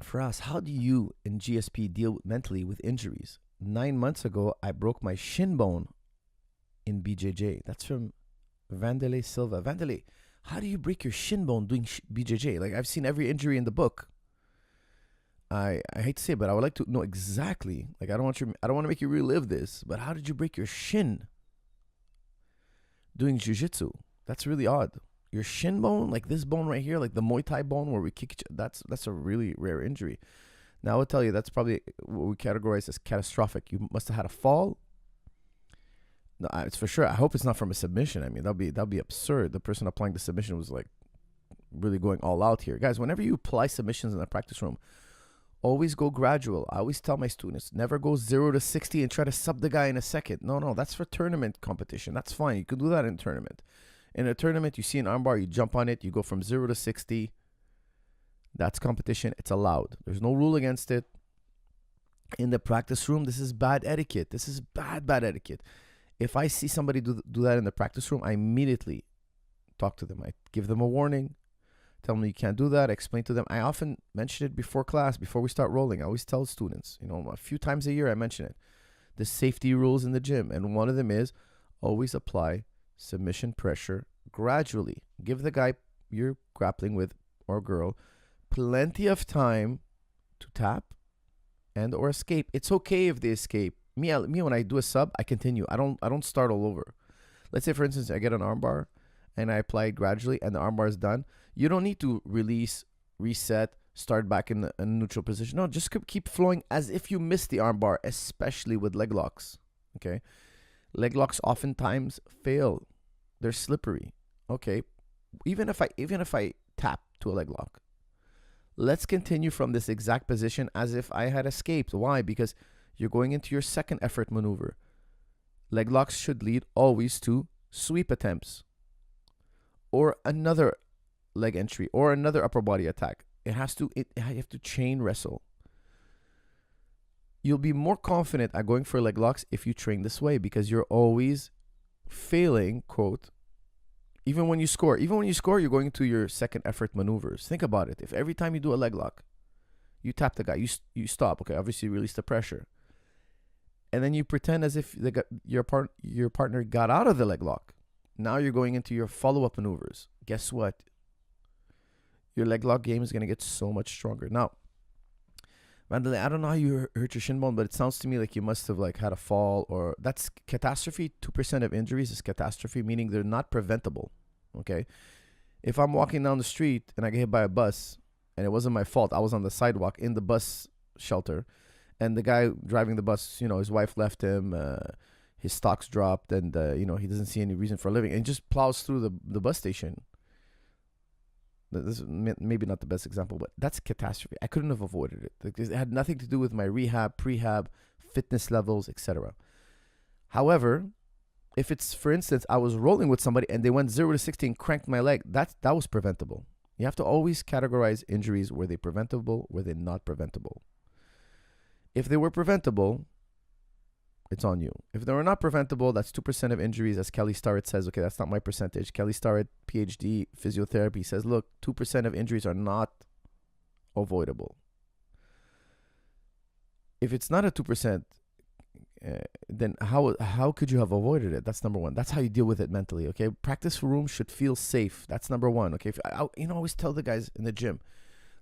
Faraz, how do you in GSP deal mentally with injuries? 9 months ago, I broke my shin bone in BJJ. That's from Vandele Silva. Vandele, how do you break your shin bone doing BJJ? Like, I've seen every injury in the book. I hate to say it, but I would like to know exactly. Like, I don't want to make you relive this, but how did you break your shin doing jiu-jitsu? That's really odd. Your shin bone, like this bone right here, like the Muay Thai bone where we kick each other, that's a really rare injury. Now, I will tell you, that's probably what we categorize as catastrophic. You must have had a fall. No, it's for sure. I hope it's not from a submission. I mean, that'd be absurd. The person applying the submission was like really going all out here. Guys, whenever you apply submissions in the practice room, always go gradual. I always tell my students, never go 0 to 60 and try to sub the guy in a second. No, that's for tournament competition. That's fine. You can do that in a tournament. In a tournament, you see an armbar, you jump on it, you go from 0 to 60. That's competition. It's allowed. There's no rule against it. In the practice room, this is bad etiquette. This is bad etiquette. If I see somebody do that in the practice room, I immediately talk to them. I give them a warning. Tell them you can't do that. I explain to them. I often mention it before class, before we start rolling. I always tell students, a few times a year I mention it. The safety rules in the gym. And one of them is always apply submission pressure gradually. Give the guy you're grappling with or girl plenty of time to tap and or escape. It's okay if they escape. Me when I do a sub, I continue. I don't start all over. Let's say, for instance, I get an armbar and I apply it gradually and the armbar is done. You don't need to release, reset, start back in a neutral position. No, just keep flowing as if you missed the armbar, especially with leg locks. Okay? Leg locks oftentimes fail. They're slippery. Okay? Even if I tap to a leg lock, let's continue from this exact position as if I had escaped. Why? Because you're going into your second effort maneuver. Leg locks should lead always to sweep attempts or another leg entry or another upper body attack. You have to chain wrestle. You'll be more confident at going for leg locks if you train this way because you're always failing, quote, even when you score. Even when you score, you're going to your second effort maneuvers. Think about it. If every time you do a leg lock, you tap the guy, you stop. Okay, obviously you release the pressure. And then you pretend as if your partner got out of the leg lock. Now you're going into your follow-up maneuvers. Guess what? Your leg lock game is going to get so much stronger. Now, Vandele, I don't know how you hurt your shin bone, but it sounds to me like you must have had a fall or that's catastrophe. 2% of injuries is catastrophe, meaning they're not preventable. Okay? If I'm walking down the street and I get hit by a bus and it wasn't my fault, I was on the sidewalk in the bus shelter, and the guy driving the bus, his wife left him, his stocks dropped, and, he doesn't see any reason for living, and just plows through the bus station. This is maybe not the best example, but that's catastrophe. I couldn't have avoided it. It had nothing to do with my rehab, prehab, fitness levels, etc. However, if it's, for instance, I was rolling with somebody and they went 0 to 60 and cranked my leg, that was preventable. You have to always categorize injuries. Were they preventable? Were they not preventable? If they were preventable, it's on you. If they were not preventable, that's 2% of injuries, as Kelly Starrett says. Okay, that's not my percentage. Kelly Starrett, PhD, physiotherapy, says, look, 2% of injuries are not avoidable. If it's not a 2%, then how could you have avoided it? That's number one. That's how you deal with it mentally, okay? Practice room should feel safe. That's number one, okay? I always tell the guys in the gym,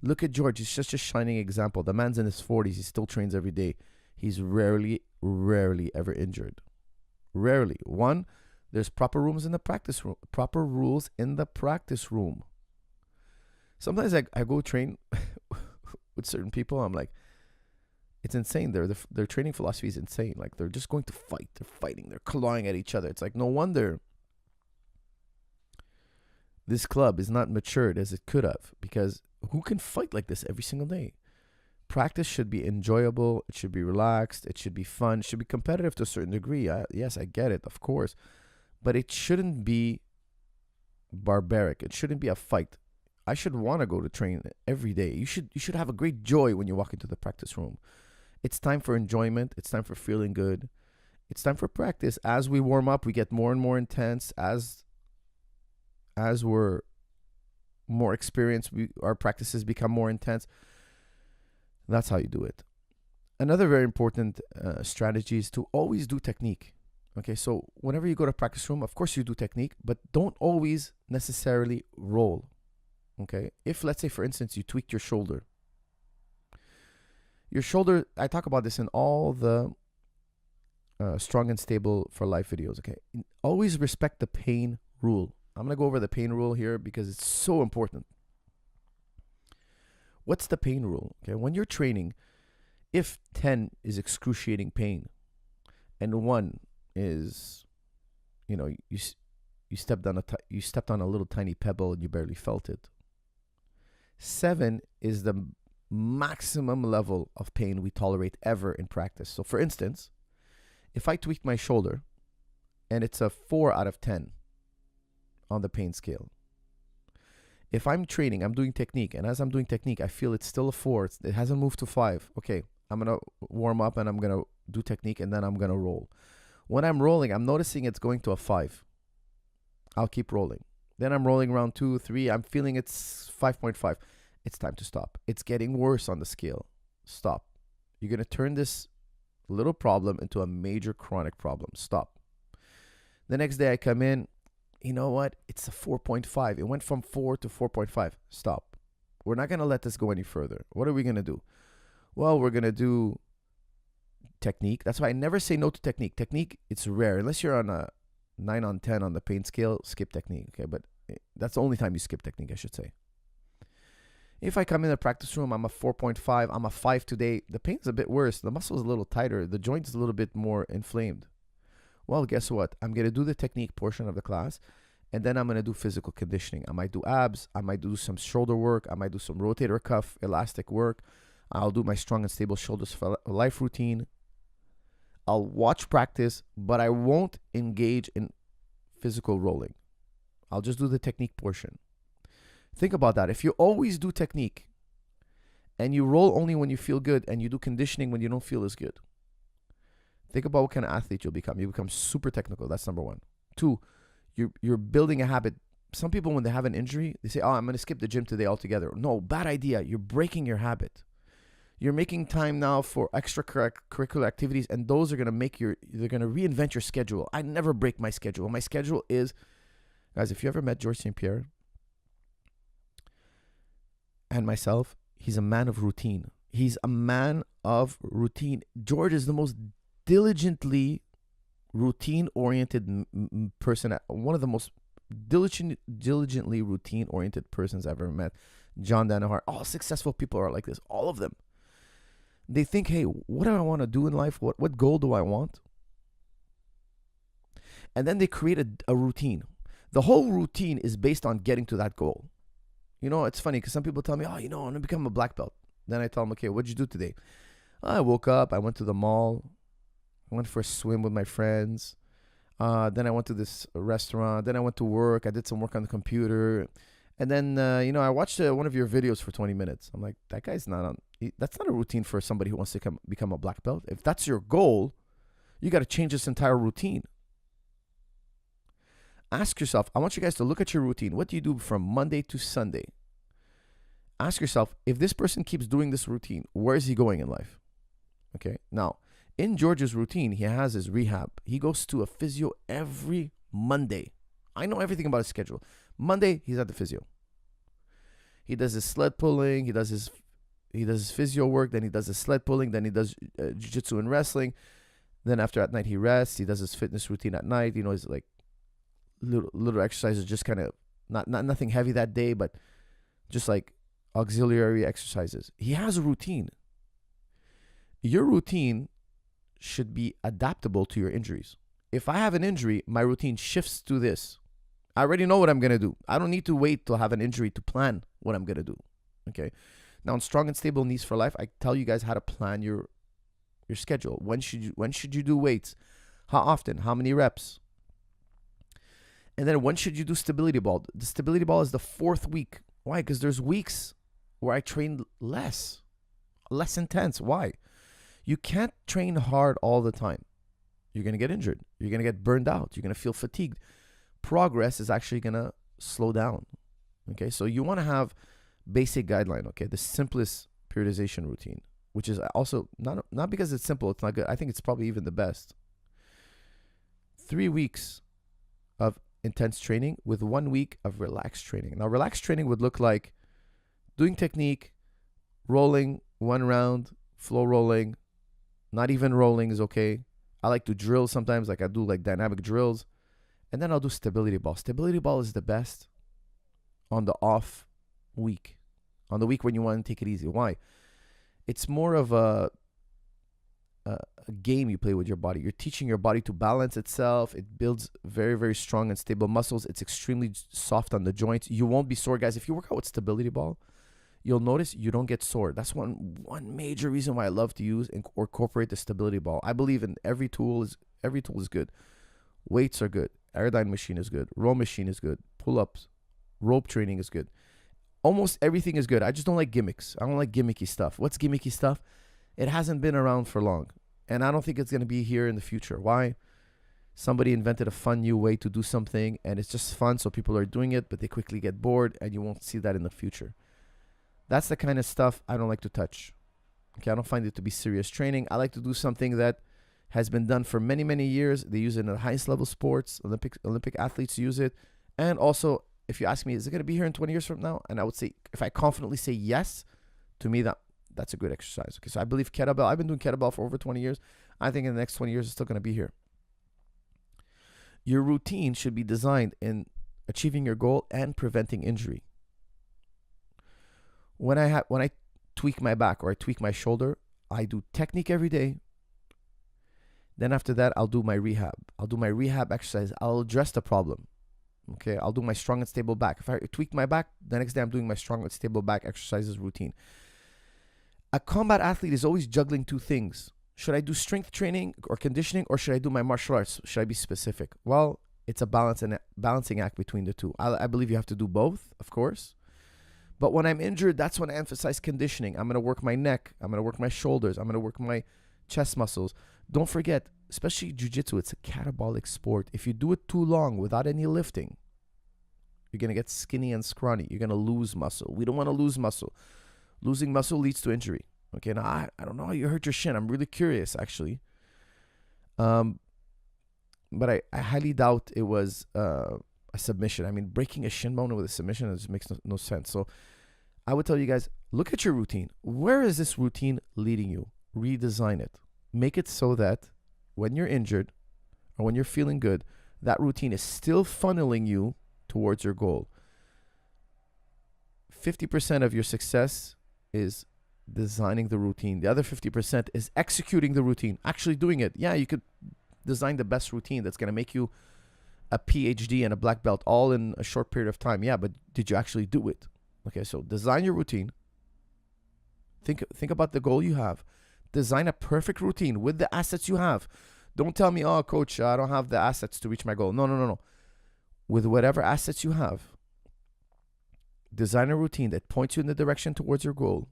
look at George. He's just a shining example. The man's in his 40s. He still trains every day. He's rarely ever injured. Rarely. One, there's proper rooms in the practice room. Proper rules in the practice room. Sometimes I go train with certain people. I'm like, it's insane. Their training philosophy is insane. Like, they're just going to fight. They're fighting. They're clawing at each other. It's like, no wonder this club is not matured as it could have, because who can fight like this every single day? Practice should be enjoyable. It should be relaxed. It should be fun. It should be competitive to a certain degree. Yes, I get it, of course. But it shouldn't be barbaric. It shouldn't be a fight. I should want to go to train every day. You should have a great joy when you walk into the practice room. It's time for enjoyment. It's time for feeling good. It's time for practice. As we warm up, we get more and more intense. As we're more experienced, our practices become more intense. That's how you do it. Another very important strategy is to always do technique. Okay, so whenever you go to practice room, of course you do technique, but don't always necessarily roll. Okay, if let's say for instance you tweaked your shoulder, I talk about this in all the strong and stable for life videos. Okay, always respect the pain rule. I'm gonna go over the pain rule here because it's so important. What's the pain rule? Okay, when you're training, if 10 is excruciating pain and 1 is, you stepped on a little tiny pebble and you barely felt it, 7 is the maximum level of pain we tolerate ever in practice. So for instance, if I tweak my shoulder and it's a 4 out of 10 on the pain scale, if I'm training, I'm doing technique, and as I'm doing technique, I feel it's still a 4, it hasn't moved to 5. Okay, I'm going to warm up and I'm going to do technique and then I'm going to roll. When I'm rolling, I'm noticing it's going to a 5. I'll keep rolling. Then I'm rolling around 2, 3. I'm feeling it's 5.5. It's time to stop. It's getting worse on the scale. Stop. You're going to turn this little problem into a major chronic problem. Stop. The next day I come in, you know what? It's a 4.5. It went from 4 to 4.5. Stop. We're not going to let this go any further. What are we going to do? Well, we're going to do technique. That's why I never say no to technique. Technique, it's rare. Unless you're on a 9 on 10 on the pain scale, skip technique. Okay, but that's the only time you skip technique, I should say. If I come in the practice room, I'm a 4.5, I'm a 5 today. The pain's a bit worse. The muscle's a little tighter. The joint is a little bit more inflamed. Well, guess what? I'm going to do the technique portion of the class, and then I'm going to do physical conditioning. I might do abs. I might do some shoulder work. I might do some rotator cuff, elastic work. I'll do my strong and stable shoulders for life routine. I'll watch practice, but I won't engage in physical rolling. I'll just do the technique portion. Think about that. If you always do technique and you roll only when you feel good and you do conditioning when you don't feel as good, think about what kind of athlete you'll become. You become super technical. That's number 1. 2, you're building a habit. Some people, when they have an injury, they say, oh, I'm going to skip the gym today altogether. No, bad idea. You're breaking your habit. You're making time now for extracurricular activities, and those are going to they're going to reinvent your schedule. I never break my schedule. My schedule is, guys, if you ever met George St. Pierre and myself, he's a man of routine. He's a man of routine. George is the most diligently routine-oriented person, one of the most diligently routine-oriented persons I've ever met. John Danaher, all successful people are like this, all of them. They think, hey, what do I want to do in life? What goal do I want? And then they create a routine. The whole routine is based on getting to that goal. It's funny because some people tell me, oh, I'm going to become a black belt. Then I tell them, okay, what'd you do today? I woke up, I went to the mall, I went for a swim with my friends. Then I went to this restaurant. Then I went to work. I did some work on the computer. And then, I watched one of your videos for 20 minutes. I'm like, that guy's that's not a routine for somebody who wants to become a black belt. If that's your goal, you got to change this entire routine. Ask yourself, I want you guys to look at your routine. What do you do from Monday to Sunday? Ask yourself, if this person keeps doing this routine, where is he going in life? Okay. Now, in George's routine, he has his rehab. He goes to a physio every Monday. I know everything about his schedule. Monday, he's at the physio. He does his sled pulling. He does his physio work. Then he does his sled pulling. Then he does jiu-jitsu and wrestling. Then after at night, he rests. He does his fitness routine at night. His like little exercises, just kind of nothing heavy that day, but just like auxiliary exercises. He has a routine. Your routine should be adaptable to your injuries. If I have an injury, my routine shifts to this. I already know what I'm going to do. I don't need to wait to have an injury to plan what I'm going to do. Okay. Now, in Strong and Stable Knees for Life, I tell you guys how to plan your schedule. When should you do weights? How often? How many reps? And then when should you do stability ball? The stability ball is the 4th week. Why? Because there's weeks where I train less intense. Why? You can't train hard all the time. You're going to get injured. You're going to get burned out. You're going to feel fatigued. Progress is actually going to slow down. Okay, so you want to have basic guideline, okay? The simplest periodization routine. which is also not because it's simple, it's not good. I think it's probably even the best. 3 weeks of intense training with 1 week of relaxed training. Now, relaxed training would look like doing technique, rolling 1 round, flow rolling, not even rolling is okay. I like to drill sometimes, like I do like dynamic drills. And then I'll do stability ball. Stability ball is the best on the off week, on the week when you want to take it easy. Why? It's more of a game you play with your body. You're teaching your body to balance itself. It builds very, very strong and stable muscles. It's extremely soft on the joints. You won't be sore, guys. If you work out with stability ball, you'll notice you don't get sore. That's one major reason why I love to use or incorporate the stability ball. I believe in every tool is good. Weights are good. Aerodyne machine is good. Row machine is good. Pull-ups, rope training is good. Almost everything is good. I just don't like gimmicks. I don't like gimmicky stuff. What's gimmicky stuff? It hasn't been around for long. And I don't think it's going to be here in the future. Why? Somebody invented a fun new way to do something, and it's just fun, so people are doing it, but they quickly get bored, and you won't see that in the future. That's the kind of stuff I don't like to touch. Okay, I don't find it to be serious training. I like to do something that has been done for many, many years. They use it in the highest level sports. Olympic athletes use it. And also, if you ask me, is it going to be here in 20 years from now? And I would say, if I confidently say yes, to me, that's a good exercise. Okay, so I believe kettlebell. I've been doing kettlebell for over 20 years. I think in the next 20 years, it's still going to be here. Your routine should be designed in achieving your goal and preventing injury. When I tweak my back or I tweak my shoulder, I do technique every day. Then after that, I'll do my rehab. I'll do my rehab exercise. I'll address the problem. Okay, I'll do my strong and stable back. If I tweak my back, the next day I'm doing my strong and stable back exercises routine. A combat athlete is always juggling two things. Should I do strength training or conditioning, or should I do my martial arts? Should I be specific? Well, it's a balancing act between the two. I believe you have to do both, of course. But when I'm injured, that's when I emphasize conditioning. I'm going to work my neck. I'm going to work my shoulders. I'm going to work my chest muscles. Don't forget, especially jiu-jitsu, it's a catabolic sport. If you do it too long without any lifting, you're going to get skinny and scrawny. You're going to lose muscle. We don't want to lose muscle. Losing muscle leads to injury. Okay, now I don't know how you hurt your shin. I'm really curious, actually. But I highly doubt it was a submission. I mean, breaking a shin bone with a submission makes no sense. So I would tell you guys, look at your routine. Where is this routine leading you? Redesign it. Make it so that when you're injured or when you're feeling good, that routine is still funneling you towards your goal. 50% of your success is designing the routine. The other 50% is executing the routine, actually doing it. Yeah, you could design the best routine that's going to make you a PhD and a black belt all in a short period of time. Yeah, but did you actually do it? Okay, so design your routine. Think about the goal you have. Design a perfect routine with the assets you have. Don't tell me, oh, coach, I don't have the assets to reach my goal. No. With whatever assets you have, design a routine that points you in the direction towards your goal,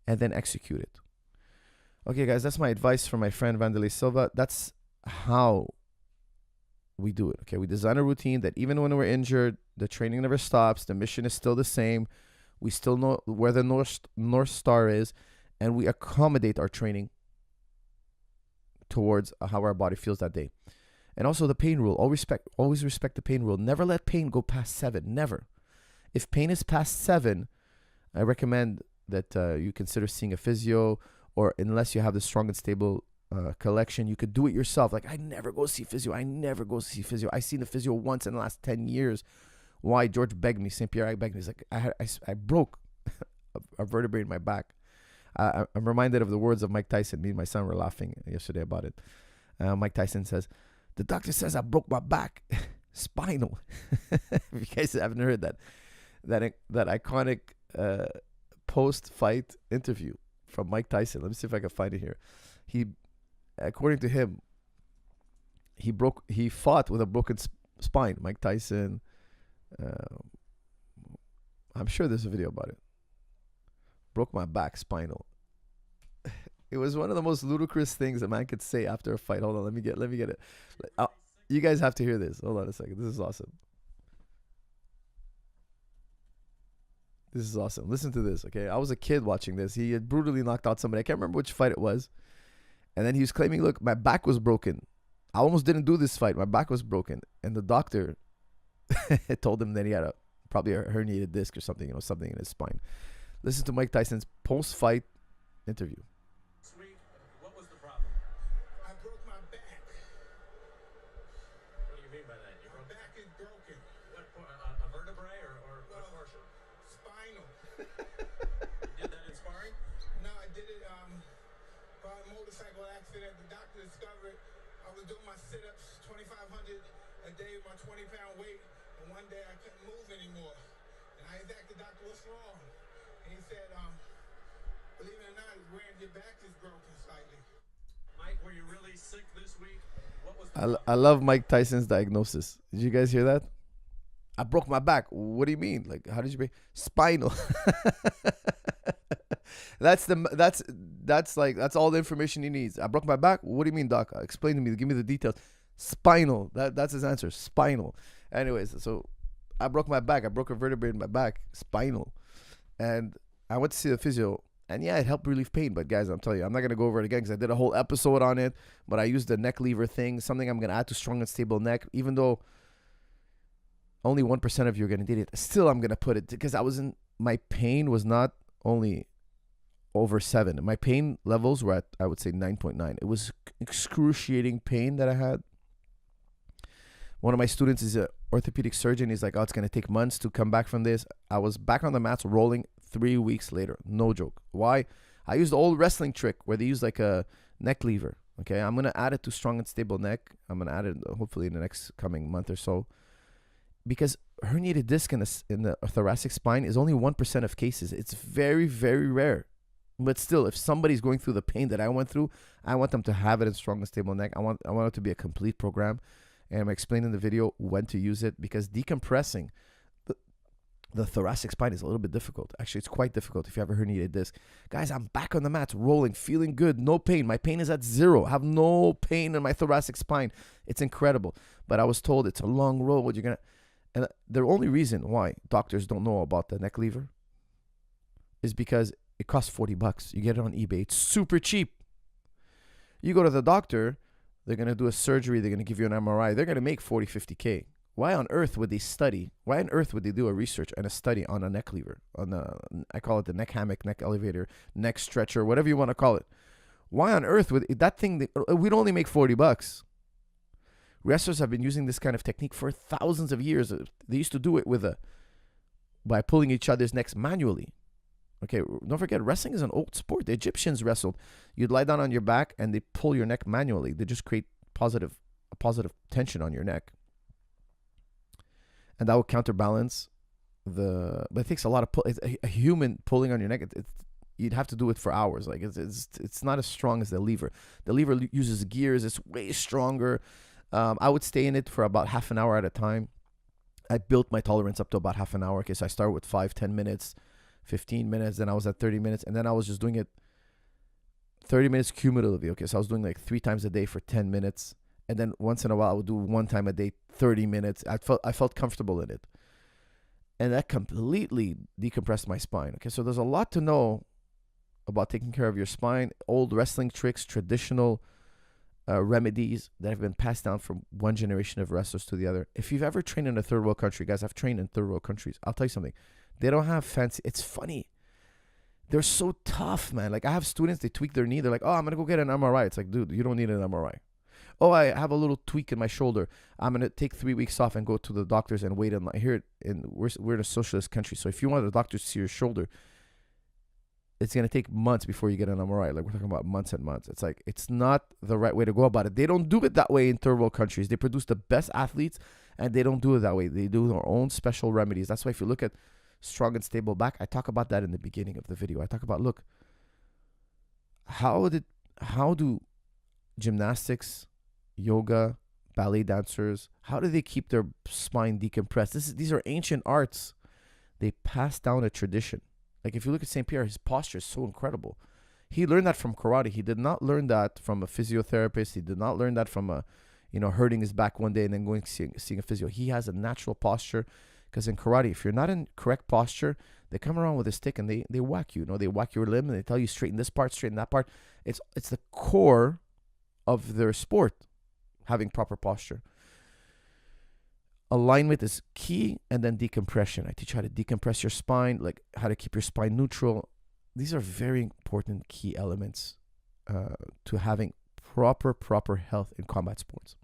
and then execute it. Okay, guys, that's my advice from my friend Vanderlei Silva. That's how we do it. Okay, we design a routine that even when we're injured, the training never stops. The mission is still the same. We still know where the North Star is, and we accommodate our training towards how our body feels that day. And also the pain rule. Always respect the pain rule. Never let pain go past 7. Never. If pain is past 7, I recommend that you consider seeing a physio, or unless you have the strong and stable collection, you could do it yourself. Like, I never go see physio. I seen the physio once in the last 10 years. Why? George begged me. St. Pierre begged me. He's like, I broke a vertebrae in my back. I'm reminded of the words of Mike Tyson. Me and my son were laughing yesterday about it. Mike Tyson says, the doctor says I broke my back. Spinal. If you guys haven't heard that iconic post-fight interview from Mike Tyson. Let me see if I can find it here. According to him, he fought with a broken spine. Mike Tyson. I'm sure there's a video about it. Broke my back, spinal. It was one of the most ludicrous things a man could say after a fight. Hold on, let me get it. You guys have to hear this. Hold on a second. This is awesome. This is awesome. Listen to this, okay? I was a kid watching this. He had brutally knocked out somebody. I can't remember which fight it was. And then he was claiming, look, my back was broken. I almost didn't do this fight. My back was broken. And the doctor told him that he had probably a herniated disc or something, something in his spine. Listen to Mike Tyson's post-fight interview. Sweet. What was the problem? I broke my back. What do you mean by that? My back is broken. A vertebrae or what portion? Spinal. You did that in sparring? No, I did it by a motorcycle accident. The doctor discovered I was doing my sit-ups 2,500 a day with my 20-pound weight, and one day I couldn't move anymore. And I asked the doctor, what's wrong? And he said, believe it or not, it's wearing your back is broken slightly. Mike, were you really sick this week? What was I love Mike Tyson's diagnosis. Did you guys hear that? I broke my back. What do you mean? Like, how did you break? Spinal. That's all the information he needs. I broke my back. What do you mean, doc? Explain to me. Give me the details. Spinal. That's his answer. Spinal. Anyways, so I broke my back. I broke a vertebrae in my back. Spinal. And I went to see the physio. And yeah, it helped relieve pain. But guys, I'm telling you, I'm not going to go over it again because I did a whole episode on it. But I used the neck lever thing, something I'm going to add to strong and stable neck. Even though only 1% of you are going to need it, still I'm going to put it because my pain was not only over 7. My pain levels were at, I would say, 9.9. It was excruciating pain that I had. One of my students is an orthopedic surgeon. He's like, oh, it's going to take months to come back from this. I was back on the mats rolling 3 weeks later. No joke. Why? I used the old wrestling trick where they use like a neck lever. Okay, I'm going to add it to strong and stable neck. I'm going to add it hopefully in the next coming month or so. Because herniated disc in the thoracic spine is only 1% of cases. It's very, very rare. But still, if somebody's going through the pain that I went through, I want them to have it in strong and stable neck. I want it to be a complete program. And I'm explaining in the video when to use it because decompressing the thoracic spine is a little bit difficult. Actually, it's quite difficult if you have a herniated disc. Guys, I'm back on the mats, rolling, feeling good, no pain. My pain is at 0. I have no pain in my thoracic spine. It's incredible. But I was told it's a long road. And the only reason why doctors don't know about the neck lever is because it costs $40. You get it on eBay. It's super cheap. You go to the doctor, they're going to do a surgery. They're going to give you an MRI. They're going to make 40, 50K. Why on earth would they study? Why on earth would they do a research and a study on a neck lever? I call it the neck hammock, neck elevator, neck stretcher, whatever you want to call it. Why on earth would that thing, we'd only make $40. Wrestlers have been using this kind of technique for thousands of years. They used to do it by pulling each other's necks manually. Okay, don't forget, wrestling is an old sport. The Egyptians wrestled. You'd lie down on your back and they pull your neck manually. They just create a positive tension on your neck. And that would counterbalance but it takes a lot of a human pulling on your neck. You'd have to do it for hours. Like it's not as strong as the lever. The lever uses gears. It's way stronger. I would stay in it for about half an hour at a time. I built my tolerance up to about half an hour. Okay, so I started with 5, 10 minutes, 15 minutes. Then I was at 30 minutes. And then I was just doing it 30 minutes cumulatively. Okay, so I was doing like 3 times a day for 10 minutes. And then once in a while, I would do 1 time a day, 30 minutes. I felt comfortable in it. And that completely decompressed my spine. Okay, so there's a lot to know about taking care of your spine. Old wrestling tricks, traditional remedies that have been passed down from one generation of wrestlers to the other. If you've ever trained in a third world country, guys, I've trained in third world countries. I'll tell you something. They don't have fancy. It's funny. They're so tough, man. Like I have students, they tweak their knee. They're like, oh, I'm going to go get an MRI. It's like, dude, you don't need an MRI. Oh, I have a little tweak in my shoulder. I'm going to take 3 weeks off and go to the doctors and wait in line. Here, we're in a socialist country. So if you want the doctor to see your shoulder, it's going to take months before you get an MRI. Like we're talking about months and months. It's like, it's not the right way to go about it. They don't do it that way in third world countries. They produce the best athletes and they don't do it that way. They do their own special remedies. That's why if you look at strong and stable back, I talk about that in the beginning of the video. I talk about, look, how do gymnastics, yoga, ballet dancers, how do they keep their spine decompressed? These are ancient arts. They pass down a tradition. Like if you look at St. Pierre, his posture is so incredible. He learned that from karate. He did not learn that from a physiotherapist. He did not learn that from hurting his back one day and then going seeing a physio. He has a natural posture because in karate, if you're not in correct posture, They come around with a stick and they whack you. You know, they whack your limb and they tell you straighten this part, straighten that part. It's the core of their sport, having proper posture. Alignment is key, and then decompression. I teach how to decompress your spine, like how to keep your spine neutral. These are very important key elements to having proper health in combat sports.